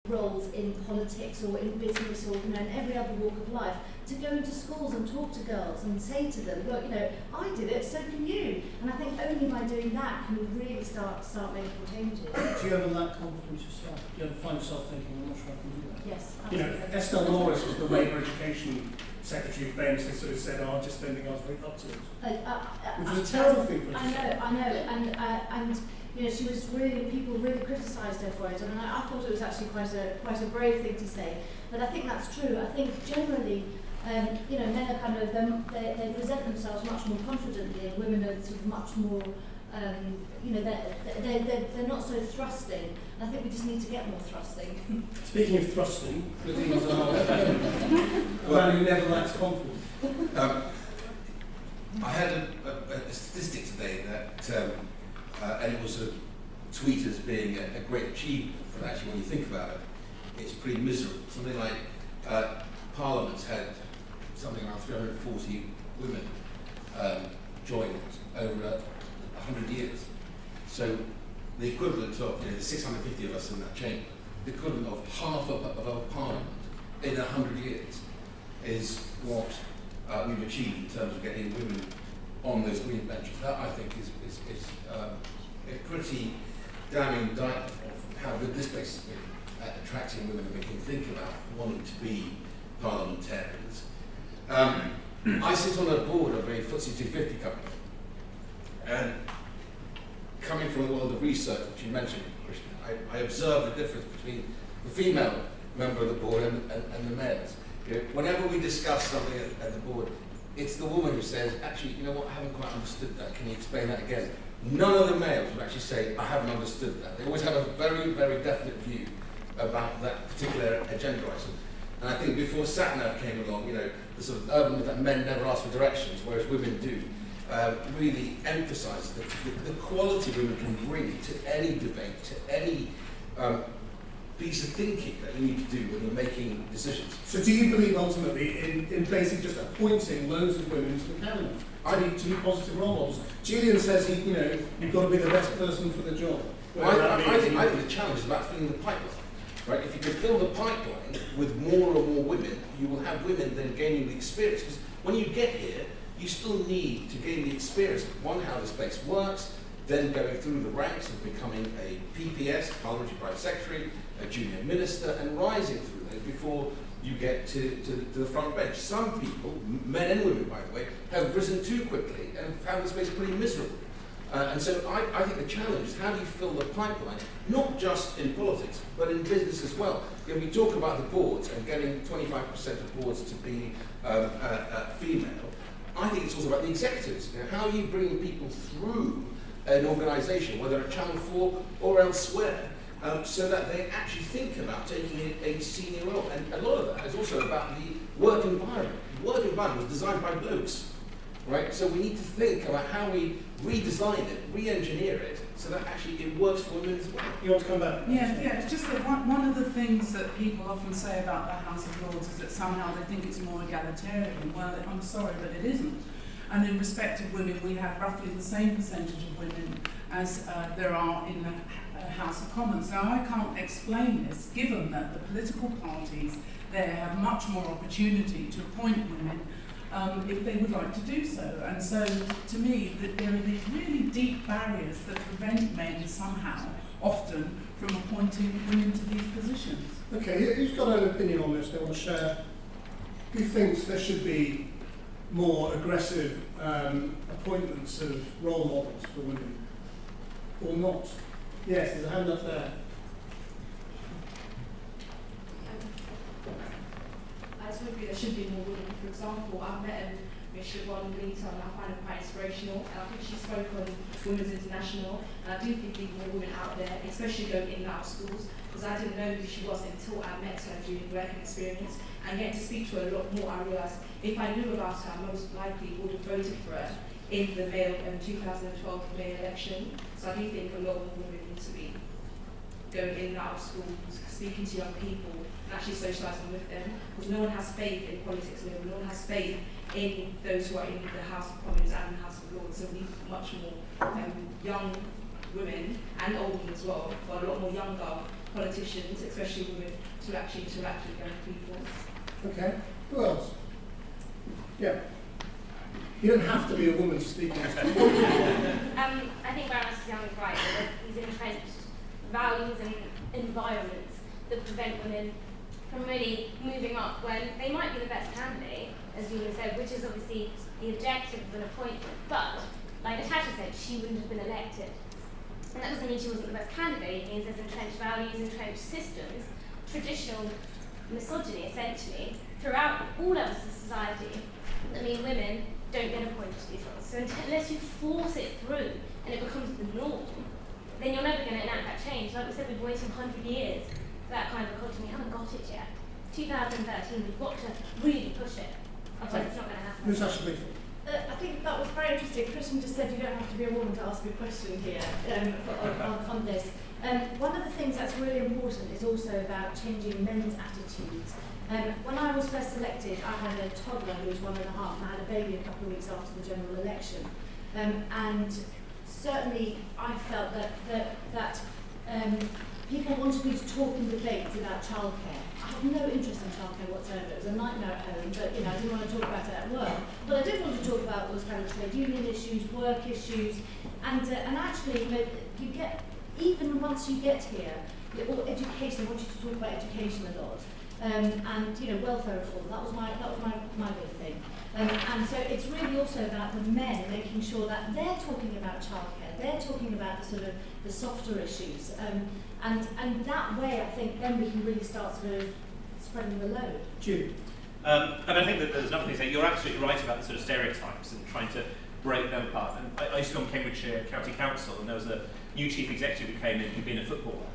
roles in politics or in business or in every other walk of life, to go into schools and talk to girls and say to them, look, I did it, so can you. And I think only by doing that can we really start making changes. Do you ever lack confidence yourself? Do you ever find yourself thinking, I'm not sure I can do that? Yes, absolutely. Estelle Morris was the Labour Education Secretary, famously sort of said, I just don't think I was very up to it. Which was a terrible thing for her to say. I know, and she was people really criticised her for it, and I thought it was actually quite a brave thing to say. But I think that's true. I think generally, men are kind of they present themselves much more confidently, and women are sort of much more, they're not so thrusting. And I think we just need to get more thrusting. Speaking of thrusting, the things are a man who never lacks confidence. I had a statistic today that. And it was a tweet as being a great achievement, but actually when you think about it, it's pretty miserable. Something like Parliament's had something around 340 women join it over 100 years. So the equivalent of, there's 650 of us in that chamber, the equivalent of half of our Parliament in 100 years is what we've achieved in terms of getting women on those green benches. That, I think, is a pretty damning indictment of how good this place has been at attracting women and making them think about wanting to be parliamentarians. I sit on a board of a FTSE 250 company, and coming from the world of research, which you mentioned, Krishnan, I observe the difference between the female member of the board and the males. Whenever we discuss something at the board, it's the woman who says, actually, you know what, I haven't quite understood that, can you explain that again? None of the males would actually say, I haven't understood that. They always have a very, very definite view about that particular agenda item. And I think before SatNav came along, the sort of urban myth that men never ask for directions, whereas women do, really emphasises the quality women can bring to any debate, to any piece of thinking that you need to do when you're making decisions. So do you believe ultimately in basically just appointing loads of women to the cabinet to be positive role models? Julian says you've got to be the best person for the job. I think the challenge is about filling the pipeline. Right? If you can fill the pipeline with more and more women, you will have women then gaining the experience. Because when you get here, you still need to gain the experience of, one, how this place works, then going through the ranks of becoming a PPS, Parliamentary Private Secretary, a junior minister, and rising through those before you get to the front bench. Some people, men and women by the way, have risen too quickly and found the space pretty miserable. And so I think the challenge is how do you fill the pipeline, not just in politics, but in business as well. We talk about the boards and getting 25% of boards to be female. I think it's also about the executives. How are you bringing people through an organisation, whether at Channel 4 or elsewhere, so that they actually think about taking a senior role. And a lot of that is also about the work environment. The work environment was designed by blokes, right? So we need to think about how we redesign it, re-engineer it, so that actually it works for women as well. You want to come back? Yeah, it's just that one of the things that people often say about the House of Lords is that somehow they think it's more egalitarian. Well, I'm sorry, but it isn't. And in respect of women, we have roughly the same percentage of women as there are in the House of Commons. Now, I can't explain this, given that the political parties there have much more opportunity to appoint women if they would like to do so. And so, to me, there are these really deep barriers that prevent men somehow, often, from appointing women to these positions. Okay, who's got an opinion on this they want to share? Who thinks there should be more aggressive appointments of role models for women, or not? Yes, there's a hand up there. I just agree there should be more women. For example, I've met Ms. Siobhan Leeton and I find her quite inspirational, and I think she spoke on Women's International, and I do think there need more women out there, especially going in and out of schools, because I didn't know who she was until I met her during working experience, and getting to speak to her a lot more, I realised if I knew about her, I most likely would have voted for her in the 2012 mayor election. So I do think a lot of women need to be going in and out of schools, speaking to young people, and actually socialising with them, because no one has faith in politics anymore. No one has faith in those who are in the House of Commons and the House of Lords. So we need much more young women and old women as well, but a lot more younger politicians, especially women, to actually interact with young people. Okay. Who else? Yeah. You don't have to be a woman to speak on this. I think Baroness Young is right, that there's these entrenched values and environments that prevent women from really moving up when they might be the best candidate, as Julia said, which is obviously the objective of an appointment. But, like Natasha said, she wouldn't have been elected. And that doesn't mean she wasn't the best candidate. It means there's entrenched values, entrenched systems, traditional misogyny, essentially, throughout all levels of society that mean women don't get appointed to these roles. So unless you force it through and it becomes the norm, then you're never going to enact that change. Like we said, we've been waiting 100 years for that kind of dichotomy. We haven't got it yet. 2013, we've got to really push it. Otherwise it's not going to happen. Natasha, please. I think that was very interesting. Krishnan just said you don't have to be a woman to ask a question here on this. One of the things that's really important is also about changing men's attitudes. When I was first elected, I had a toddler who was 1.5 and I had a baby a couple of weeks after the general election. And certainly I felt that people wanted me to talk in debates about childcare. I had no interest in childcare whatsoever. It was a nightmare at home, but I didn't want to talk about it at work. What I did want to talk about was kind of trade union issues, work issues, and actually, you get, even once you get here, or education. I want you to talk about education a lot. And welfare reform. That was my big thing. And so it's really also about the men making sure that they're talking about childcare. They're talking about the softer issues. And that way, I think, then we can really start sort of spreading the load. Julie. I think that there's another thing to say. You're absolutely right about the sort of stereotypes and trying to break them apart. And I used to be on Cambridgeshire County Council, and there was a new chief executive who came in who'd been a footballer.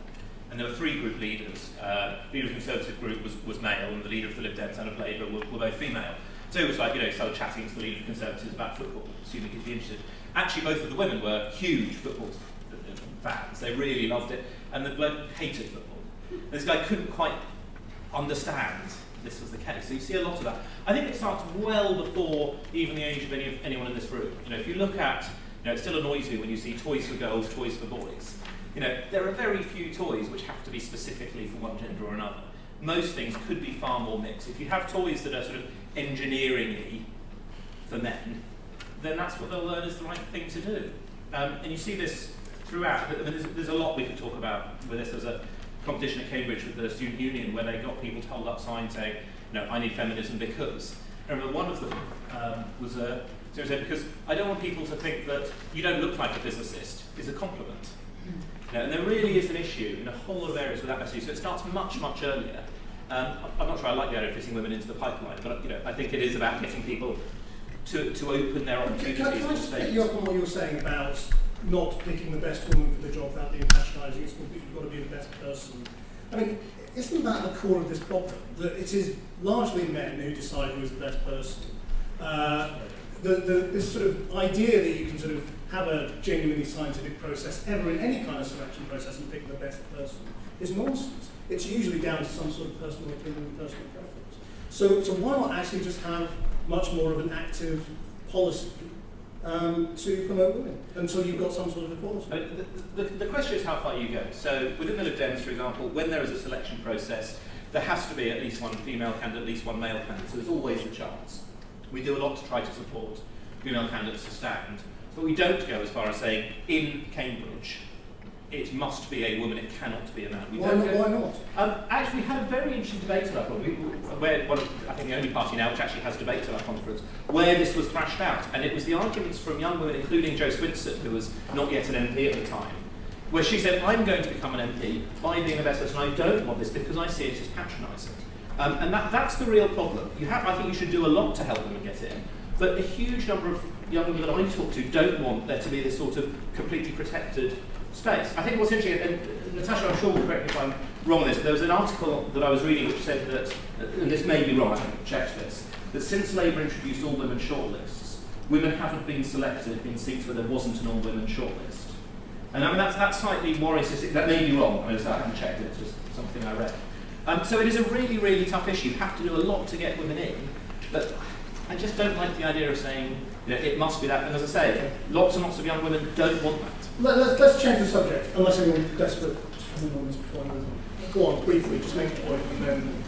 And there were 3 group leaders. The leader of the Conservative group was male, and the leader of the Lib Dems and of Labour were both female. So it was like, started chatting to the leader of the Conservatives about football, assuming he'd be interested. Actually, both of the women were huge football fans. They really loved it. And the bloke hated football. This guy couldn't quite understand this was the case. So you see a lot of that. I think it starts well before even the age of anyone in this room. If you look at, it still annoys me when you see toys for girls, toys for boys. There are very few toys which have to be specifically for one gender or another. Most things could be far more mixed. If you have toys that are sort of engineering-y for men, then that's what they'll learn is the right thing to do. And you see this throughout. There's a lot we could talk about with this. There's a competition at Cambridge with the student union where they got people to hold up signs saying, I need feminism because. I remember one of them was because I don't want people to think that you don't look like a physicist is a compliment. And there really is an issue in a whole lot of areas with that message. So it starts much, much earlier. I'm not sure I like the idea of fitting women into the pipeline, but I think it is about getting people to open their opportunities. Can I just pick you up on what you were saying about not picking the best woman for the job without being patronising? You've got to be the best person. I mean, isn't that the core of this problem? That it is largely men who decide who is the best person. This sort of idea that you can sort of have a genuinely scientific process ever in any kind of selection process and pick the best person is nonsense. It's usually down to some sort of personal opinion and personal preference. So why not actually just have much more of an active policy to promote women until you've got some sort of equality? The question is how far you go. So within the Lib Dems, for example, when there is a selection process, there has to be at least one female candidate, at least one male candidate. So there's always a chance. We do a lot to try to support female candidates to stand. But we don't go as far as saying, in Cambridge, it must be a woman, it cannot be a man. Why not? Actually, we had a very interesting debate at our conference, where I think the only party now which actually has debates at our conference, where this was thrashed out. And it was the arguments from young women, including Jo Swinson, who was not yet an MP at the time, where she said, I'm going to become an MP by being a better person. I don't want this because I see it as patronising. And that's the real problem. I think you should do a lot to help women get in. But a huge number of young women that I talk to don't want there to be this sort of completely protected space. I think what's interesting, and Natasha, I'm sure will correct me if I'm wrong on this, but there was an article that I was reading which said that, and this may be wrong, I haven't checked this, that since Labour introduced all-women shortlists, women haven't been selected in seats where there wasn't an all-women shortlist. And I mean, that's slightly more insistent. That may be wrong, I haven't checked it, it's just something I read. So it is a really, really tough issue. You have to do a lot to get women in, but I just don't like the idea of saying, it must be that. And as I say, lots and lots of young women don't want that. Let's change the subject, unless anyone's desperate move on this before I move on. Go on, briefly, just make a point and then